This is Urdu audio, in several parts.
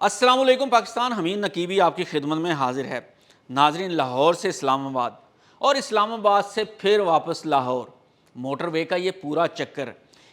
السلام علیکم پاکستان، حمید نقیبی آپ کی خدمت میں حاضر ہے۔ ناظرین، لاہور سے اسلام آباد اور اسلام آباد سے پھر واپس لاہور، موٹر وے کا یہ پورا چکر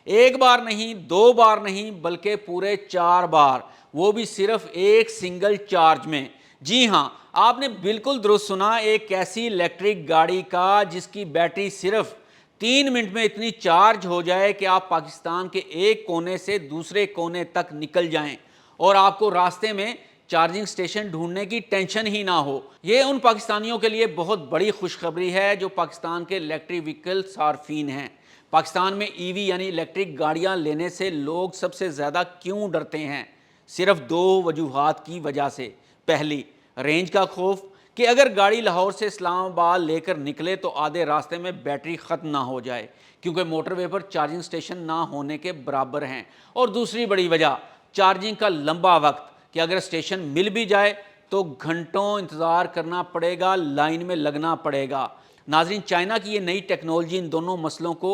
ایک بار نہیں، دو بار نہیں، بلکہ پورے 4 بار، وہ بھی صرف ایک سنگل چارج میں۔ جی ہاں، آپ نے بالکل درست سنا، ایک ایسی الیکٹرک گاڑی کا جس کی بیٹری صرف 3 منٹ میں اتنی چارج ہو جائے کہ آپ پاکستان کے ایک کونے سے دوسرے کونے تک نکل جائیں اور آپ کو راستے میں چارجنگ سٹیشن ڈھونڈنے کی ٹینشن ہی نہ ہو۔ یہ ان پاکستانیوں کے لیے بہت بڑی خوشخبری ہے جو پاکستان کے الیکٹرک وہیکل صارفین ہیں۔ پاکستان میں ای وی یعنی الیکٹرک گاڑیاں لینے سے لوگ سب سے زیادہ کیوں ڈرتے ہیں؟ صرف 2 وجوہات کی وجہ سے۔ پہلی، رینج کا خوف کہ اگر گاڑی لاہور سے اسلام آباد لے کر نکلے تو آدھے راستے میں بیٹری ختم نہ ہو جائے، کیونکہ موٹر وے پر چارجنگ سٹیشن نہ ہونے کے برابر ہیں۔ اور دوسری بڑی وجہ، چارجنگ کا لمبا وقت کہ اگر اسٹیشن مل بھی جائے تو گھنٹوں انتظار کرنا پڑے گا، لائن میں لگنا پڑے گا۔ ناظرین، چائنا کی یہ نئی ٹیکنالوجی ان دونوں مسئلوں کو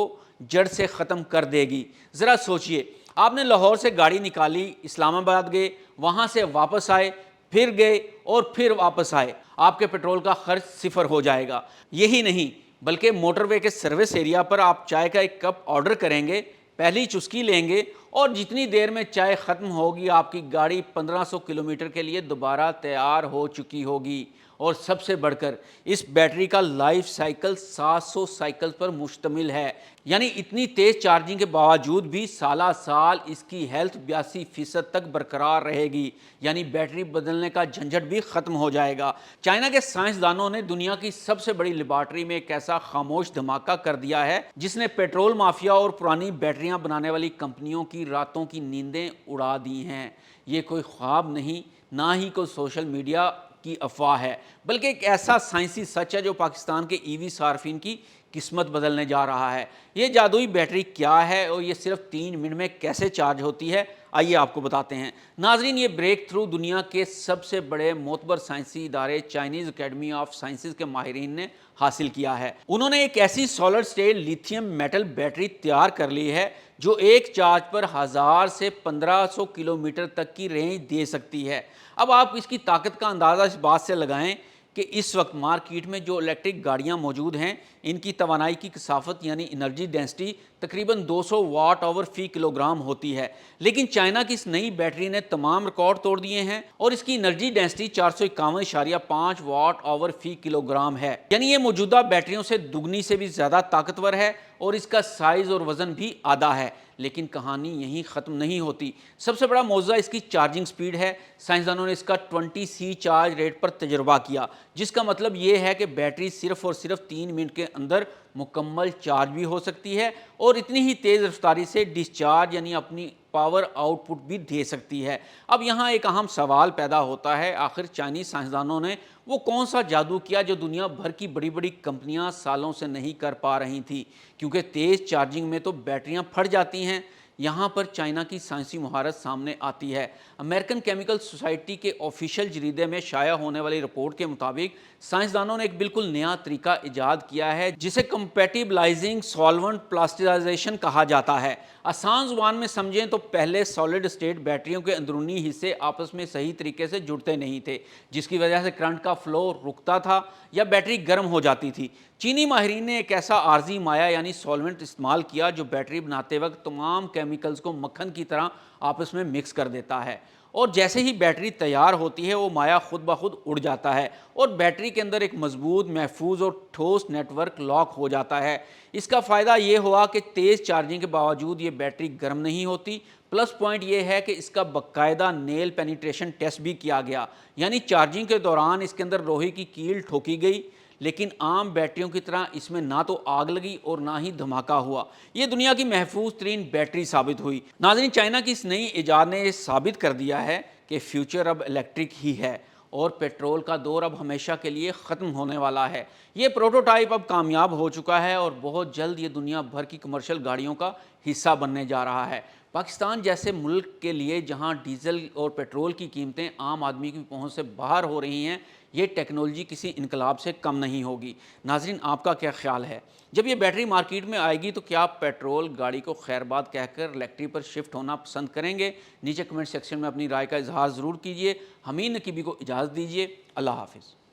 جڑ سے ختم کر دے گی۔ ذرا سوچئے، آپ نے لاہور سے گاڑی نکالی، اسلام آباد گئے، وہاں سے واپس آئے، پھر گئے اور پھر واپس آئے، آپ کے پیٹرول کا خرچ 0 ہو جائے گا۔ یہی نہیں بلکہ موٹر وے کے سروس ایریا پر آپ چائے کا ایک کپ آرڈر کریں گے، پہلی چسکی لیں گے اور جتنی دیر میں چائے ختم ہوگی آپ کی گاڑی 1500 کلومیٹر کے لیے دوبارہ تیار ہو چکی ہوگی۔ اور سب سے بڑھ کر اس بیٹری کا لائف سائیکل 700 سائیکل پر مشتمل ہے، یعنی اتنی تیز چارجنگ کے باوجود بھی سالہ سال اس کی ہیلتھ 82% تک برقرار رہے گی، یعنی بیٹری بدلنے کا جھنجھٹ بھی ختم ہو جائے گا۔ چائنا کے سائنسدانوں نے دنیا کی سب سے بڑی لیبارٹری میں ایک ایسا خاموش دھماکہ کر دیا ہے جس نے پیٹرول مافیا اور پرانی بیٹریاں بنانے والی کمپنیوں کی راتوں کی نیندیں اڑا دی ہیں۔ یہ کوئی خواب نہیں، نہ ہی کوئی سوشل میڈیا کی افواہ ہے، بلکہ ایک ایسا سائنسی سچ ہے جو پاکستان کے ای وی صارفین کی قسمت بدلنے جا رہا ہے۔ یہ جادوئی بیٹری کیا ہے اور یہ صرف 3 منٹ میں کیسے چارج ہوتی ہے؟ آئیے آپ کو بتاتے ہیں۔ ناظرین، یہ بریک تھرو دنیا کے سب سے بڑے معتبر سائنسی ادارے چائنیز اکیڈمی آف سائنسز کے ماہرین نے حاصل کیا ہے۔ انہوں نے ایک ایسی solid state lithium metal battery تیار کر لی ہے جو ایک چارج پر 1000 سے 1500 کلومیٹر تک کی رینج دے سکتی ہے۔ اب آپ اس کی طاقت کا اندازہ اس بات سے لگائیں کہ اس وقت مارکیٹ میں جو الیکٹرک گاڑیاں موجود ہیں ان کی توانائی کی کثافت یعنی انرجی ڈینسٹی تقریباً 200 واٹ آور فی کلو گرام ہوتی ہے، لیکن چائنا کی اس نئی بیٹری نے تمام ریکارڈ توڑ دیے ہیں اور اس کی انرجی ڈینسٹی 451.5 واٹ آور فی کلو گرام ہے، یعنی یہ موجودہ بیٹریوں سے دگنی سے بھی زیادہ طاقتور ہے اور اس کا سائز اور وزن بھی آدھا ہے۔ لیکن کہانی یہیں ختم نہیں ہوتی۔ سب سے بڑا معجزہ اس کی چارجنگ سپیڈ ہے۔ سائنسدانوں نے اس کا 20C چارج ریٹ پر تجربہ کیا، جس کا مطلب یہ ہے کہ بیٹری صرف اور صرف 3 منٹ کے اندر مکمل چارج بھی ہو سکتی ہے اور اتنی ہی تیز رفتاری سے ڈسچارج یعنی اپنی پاور آؤٹ پٹ بھی دے سکتی ہے۔ اب یہاں ایک اہم سوال پیدا ہوتا ہے، آخر چائنیز سائنسدانوں نے وہ کون سا جادو کیا جو دنیا بھر کی بڑی بڑی کمپنیاں سالوں سے نہیں کر پا رہی تھیں؟ کیونکہ تیز چارجنگ میں تو بیٹریاں پھٹ جاتی ہیں۔ یہاں پر چائنا کی سائنسی مہارت سامنے آتی ہے۔ امریکن کیمیکل سوسائٹی کے آفیشیل جریدے میں شائع ہونے والی رپورٹ کے مطابق سائنسدانوں نے ایک بالکل نیا طریقہ ایجاد کیا ہے جسے کمپیٹیبلائزنگ سالونٹ پلاسٹائزیشن کہا جاتا ہے۔ آسان زبان میں سمجھیں تو پہلے سالڈ اسٹیٹ بیٹریوں کے اندرونی حصے آپس میں صحیح طریقے سے جڑتے نہیں تھے، جس کی وجہ سے کرنٹ کا فلو رکتا تھا یا بیٹری گرم ہو جاتی تھی۔ چینی ماہرین نے ایک ایسا عارضی مائع یعنی سالونٹ استعمال کیا جو بیٹری بناتے وقت تمام کیمیکلز کو مکھن کی طرح آپس میں مکس کر دیتا ہے، اور جیسے ہی بیٹری تیار ہوتی ہے وہ مائع خود بخود اڑ جاتا ہے اور بیٹری کے اندر ایک مضبوط، محفوظ اور ٹھوس نیٹ ورک لاک ہو جاتا ہے۔ اس کا فائدہ یہ ہوا کہ تیز چارجنگ کے باوجود یہ بیٹری گرم نہیں ہوتی۔ پلس پوائنٹ یہ ہے کہ اس کا باقاعدہ نیل پینیٹریشن ٹیسٹ بھی کیا گیا، یعنی چارجنگ کے دوران اس کے اندر لوہے کی کیل ٹھوکی گئی، لیکن عام بیٹریوں کی طرح اس میں نہ تو آگ لگی اور نہ ہی دھماکہ ہوا۔ یہ دنیا کی محفوظ ترین بیٹری ثابت ہوئی۔ ناظرین، چائنا کی اس نئی ایجاد نے یہ ثابت کر دیا ہے کہ فیوچر اب الیکٹرک ہی ہے اور پیٹرول کا دور اب ہمیشہ کے لیے ختم ہونے والا ہے۔ یہ پروٹوٹائپ اب کامیاب ہو چکا ہے اور بہت جلد یہ دنیا بھر کی کمرشل گاڑیوں کا حصہ بننے جا رہا ہے۔ پاکستان جیسے ملک کے لیے جہاں ڈیزل اور پیٹرول کی قیمتیں عام آدمی کی پہنچ سے باہر ہو رہی ہیں، یہ ٹیکنالوجی کسی انقلاب سے کم نہیں ہوگی۔ ناظرین، آپ کا کیا خیال ہے؟ جب یہ بیٹری مارکیٹ میں آئے گی تو کیا آپ پیٹرول گاڑی کو خیر باد کہہ کر الیکٹرک پر شفٹ ہونا پسند کریں گے؟ نیچے کمنٹ سیکشن میں اپنی رائے کا اظہار ضرور کیجیے۔ حمید نقیبی کو اجازت دیجیے۔ اللہ حافظ۔